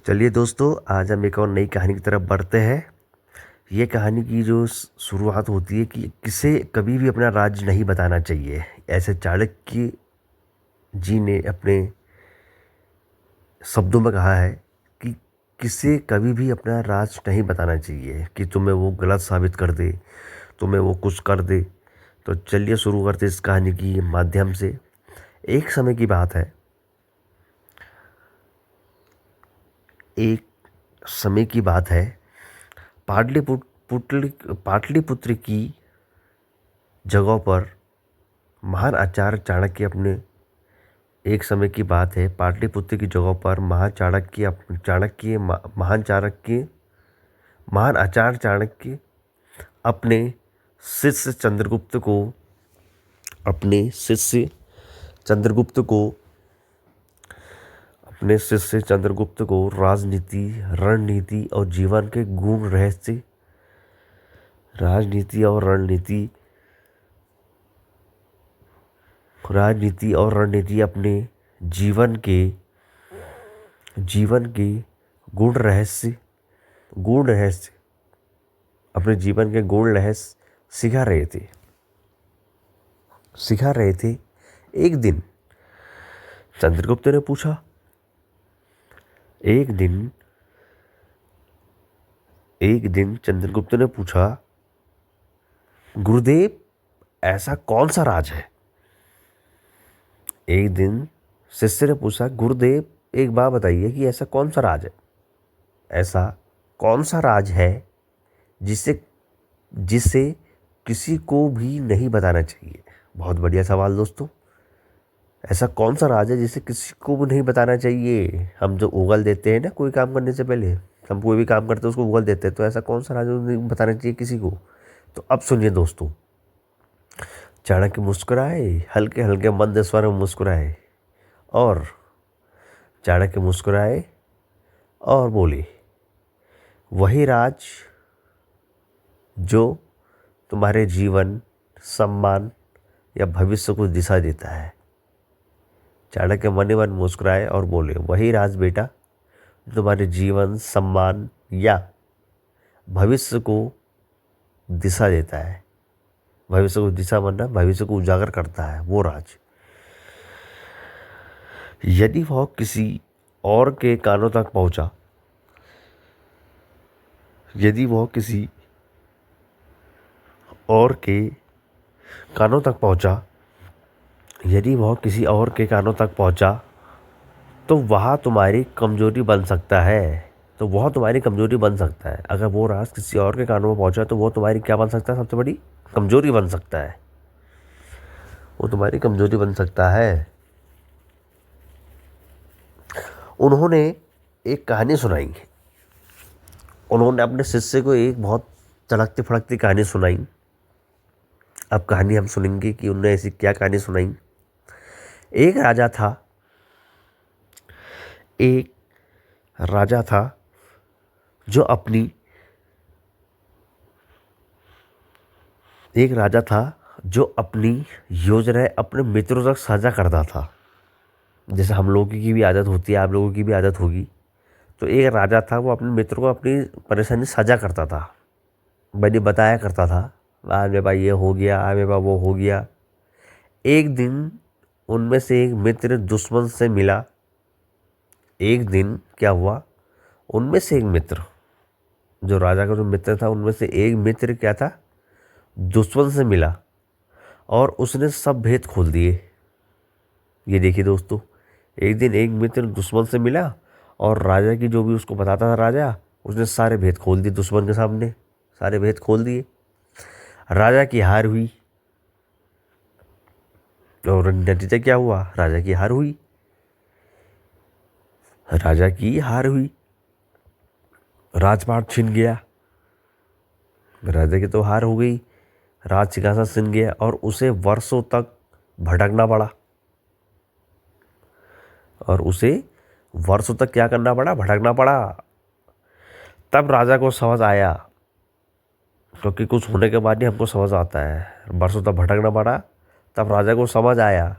चलिए दोस्तों, आज हम एक और नई कहानी की तरफ बढ़ते हैं। ये कहानी की जो शुरुआत होती है कि किसे कभी भी अपना राज नहीं बताना चाहिए। ऐसे चाणक्य जी ने अपने शब्दों में कहा है कि किसे कभी भी अपना राज नहीं बताना चाहिए कि तुम्हें वो गलत साबित कर दे, तुम्हें वो कुछ कर दे। तो चलिए शुरू करते इस कहानी की माध्यम से। एक समय की बात है, एक समय की बात है। पाटलिपुत्र की जगह पर महान आचार्य चाणक्य अपने एक समय की बात है, पाटलिपुत्र की जगह पर महान आचार्य चाणक्य अपने शिष्य चंद्रगुप्त को अपने शिष्य चंद्रगुप्त को राजनीति, रणनीति और जीवन के गूढ़ रहस्य राजनीति और रणनीति अपने जीवन के गूढ़ रहस्य अपने जीवन के गूढ़ रहस्य सिखा रहे थे। एक दिन चंद्रगुप्त ने पूछा गुरुदेव, ऐसा कौन सा राज है? एक दिन शिष्य ने पूछा, गुरुदेव एक बात बताइए कि ऐसा कौन सा राज है जिसे किसी को भी नहीं बताना चाहिए। बहुत बढ़िया सवाल दोस्तों। ऐसा कौन सा राज है जिसे किसी को भी नहीं बताना चाहिए? हम जो उगल देते हैं ना, कोई काम करने से पहले हम कोई भी काम करते हैं उसको उगल देते हैं, तो ऐसा कौन सा राज है जो नहीं बताना चाहिए किसी को? तो अब सुनिए दोस्तों। चाणक्य मुस्कुराए, हल्के हल्के मंद स्वर में मुस्कुराए और बोले, वही राज जो तुम्हारे जीवन, सम्मान या भविष्य को दिशा देता है। चाणक्य मन ही मन मुस्कुराए और बोले, वही राज बेटा जो तुम्हारे जीवन, सम्मान या भविष्य को दिशा देता है। भविष्य को दिशा बनना, भविष्य को उजागर करता है वो राज। यदि वह किसी और के कानों तक पहुंचा तो वह तुम्हारी कमजोरी बन सकता है। अगर वो राज किसी और के कानों में पहुंचा तो वो तुम्हारी क्या बन सकता है? सबसे बड़ी कमजोरी बन सकता है। वो तुम्हारी कमजोरी बन सकता है। उन्होंने एक कहानी सुनाई। उन्होंने अपने शिष्य को एक बहुत तड़कती फड़कती कहानी सुनाई। अब कहानी हम सुनेंगे कि उन्होंने ऐसी क्या कहानी सुनाई। एक राजा था जो अपनी योजनाएं अपने मित्रों तक साझा करता था। जैसे हम लोगों की भी आदत होती है, आप लोगों की भी आदत होगी। तो एक राजा था, वो अपने मित्रों को अपनी परेशानी साझा करता था, मैंने बताया करता था, आज मेरे पास ये हो गया, आज मेरे पास वो हो गया। एक दिन उनमें से एक मित्र दुश्मन से मिला। एक दिन क्या हुआ, उनमें से एक मित्र, जो राजा का जो मित्र था, उनमें से एक मित्र क्या था, दुश्मन से मिला और उसने सब भेद खोल दिए। ये देखिए दोस्तों, एक दिन एक मित्र दुश्मन से मिला और राजा की जो भी उसको बताता था राजा, उसने सारे भेद खोल दिए दुश्मन के सामने, सारे भेद खोल दिए। राजा की हार हुई और नतीजा क्या हुआ? राजा की हार हुई। राजपाट छिन गया। राजा की तो हार हो गई, राज सिंहासन छिन गया और उसे वर्षों तक भटकना पड़ा। क्या करना पड़ा? भटकना पड़ा। तब राजा को समझ आया, क्योंकि कुछ होने के बाद ही हमको समझ आता है। वर्षों तक भटकना पड़ा। तब राजा को समझ आया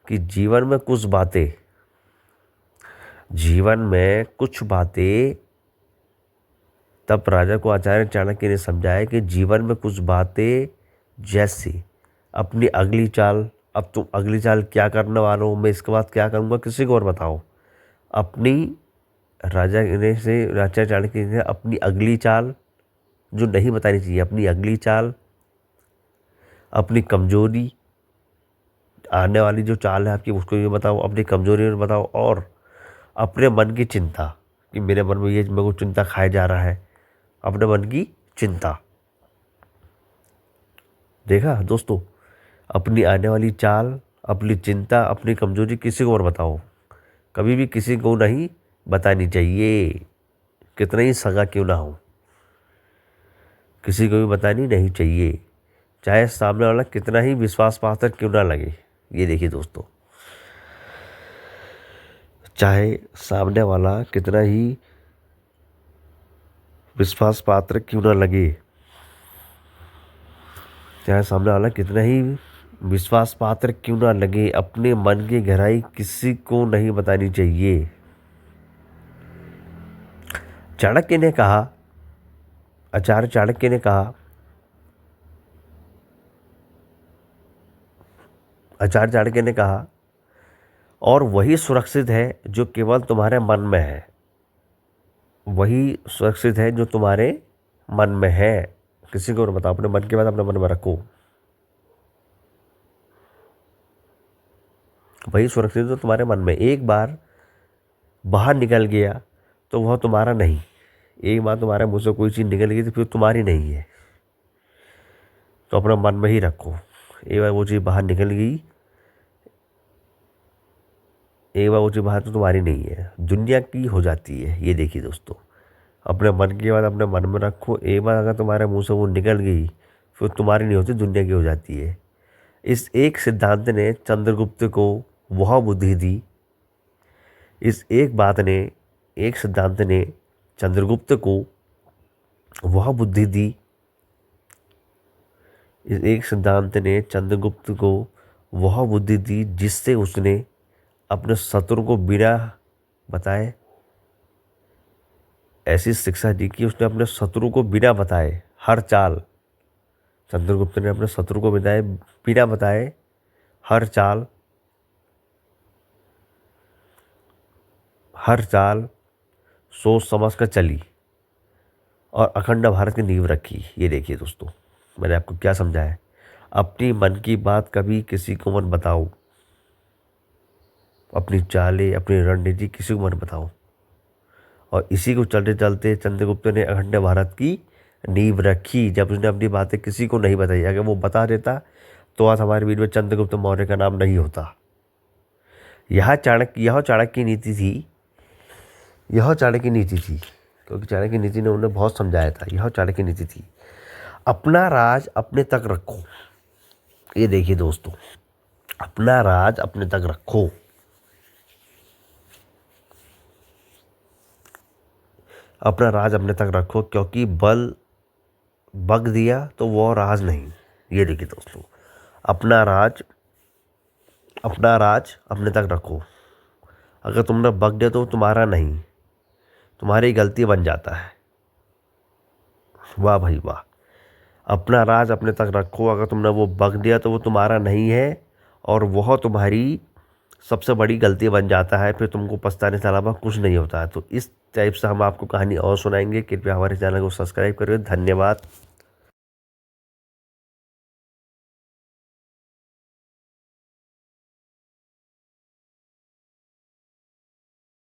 कि जीवन में कुछ बातें जीवन में कुछ बातें, तब राजा को आचार्य चाणक्य ने समझाया कि जीवन में कुछ बातें जैसे अपनी अगली चाल, अब तुम अगली चाल क्या करने वाले हो, मैं इसके बाद क्या करूँगा किसी को और बताओ। अपनी राजा चाणक्य ने अपनी अगली चाल जो नहीं बतानी चाहिए, अपनी अगली चाल, अपनी कमजोरी, आने वाली जो चाल है आपकी उसको भी बताओ, अपनी कमजोरी में बताओ, और अपने मन की चिंता कि मेरे मन में ये मेरे को चिंता खाया जा रहा है, अपने मन की चिंता। देखा दोस्तों, अपनी आने वाली चाल, अपनी चिंता, अपनी कमजोरी किसी को और बताओ, कभी भी किसी को नहीं बतानी चाहिए, कितना ही सगा क्यों ना हो, किसी को भी बतानी नहीं चाहिए, चाहे सामने वाला कितना ही विश्वास पात्र क्यों ना लगे। ये देखिए दोस्तों, चाहे सामने वाला कितना ही विश्वास पात्र क्यों ना लगे, चाहे सामने वाला कितना ही विश्वास पात्र क्यों ना लगे, अपने मन की गहराई किसी को नहीं बतानी चाहिए। चाणक्य ने कहा, आचार्य चाणक्य ने कहा, आचार्य चाणक्य ने कहा, और वही सुरक्षित है जो केवल तुम्हारे मन में है, वही सुरक्षित है जो तुम्हारे मन में है, किसी को और बताओ, अपने मन की बात अपने मन में रखो, वही सुरक्षित जो तुम्हारे मन में। एक बार बाहर निकल गया तो वह तुम्हारा नहीं, एक बार तुम्हारे मुँह से कोई चीज़ निकल गई तो फिर तुम्हारी नहीं है, तो अपना मन में ही रखो। एक बार वो चीज़ बाहर निकल गई, एक बार वो चीज़ बाहर तो तुम्हारी नहीं है, दुनिया की हो जाती है। ये देखिए दोस्तों, अपने मन की बात अपने मन में रखो, एक बार अगर तुम्हारे मुंह से वो निकल गई फिर तुम्हारी नहीं होती, दुनिया की हो जाती है। इस एक सिद्धांत ने चंद्रगुप्त को वह बुद्धि दी, इस एक बात ने, एक सिद्धांत ने चंद्रगुप्त को वह बुद्धि दी, इस एक सिद्धांत ने चंद्रगुप्त को वह बुद्धि दी जिससे उसने अपने शत्रु को बिना बताए, ऐसी शिक्षा दी कि उसने अपने शत्रु को बिना बताए हर चाल, चंद्रगुप्त ने अपने शत्रु को बिना बताए हर चाल सोच समझ कर चली और अखंड भारत की नींव रखी। ये देखिए दोस्तों, मैंने आपको क्या समझाया, अपनी मन की बात कभी किसी को मत बताओ, अपनी चालें, अपनी रणनीति किसी को मत बताओ, और इसी को चलते चलते चंद्रगुप्त ने अखंड भारत की नींव रखी, जब उसने अपनी बातें किसी को नहीं बताई। अगर वो बता देता तो आज हमारे वीर में चंद्रगुप्त मौर्य का नाम नहीं होता। यह चाणक्य नीति थी, यह चाणक्य नीति थी, क्योंकि चाणक्य नीति ने उन्हें बहुत समझाया था। यह चाणक्य नीति थी, अपना राज अपने तक रखो। ये देखिए दोस्तों, अपना राज अपने तक रखो, अपना राज अपने तक रखो, क्योंकि बल बग दिया तो वो राज नहीं। ये देखिए दोस्तों, अपना राज अपने तक रखो, अगर तुमने बग दिया तो तुम्हारा नहीं, तुम्हारी गलती बन जाता है। वाह भाई वाह, अपना राज अपने तक रखो, अगर तुमने वो बग दिया तो वो तुम्हारा नहीं है और वह तुम्हारी सबसे बड़ी गलती बन जाता है, फिर तुमको पछताने से अलावा कुछ नहीं होता है। तो इस टाइप से हम आपको कहानी और सुनाएंगे, कृपया हमारे चैनल को सब्सक्राइब करिए। धन्यवाद।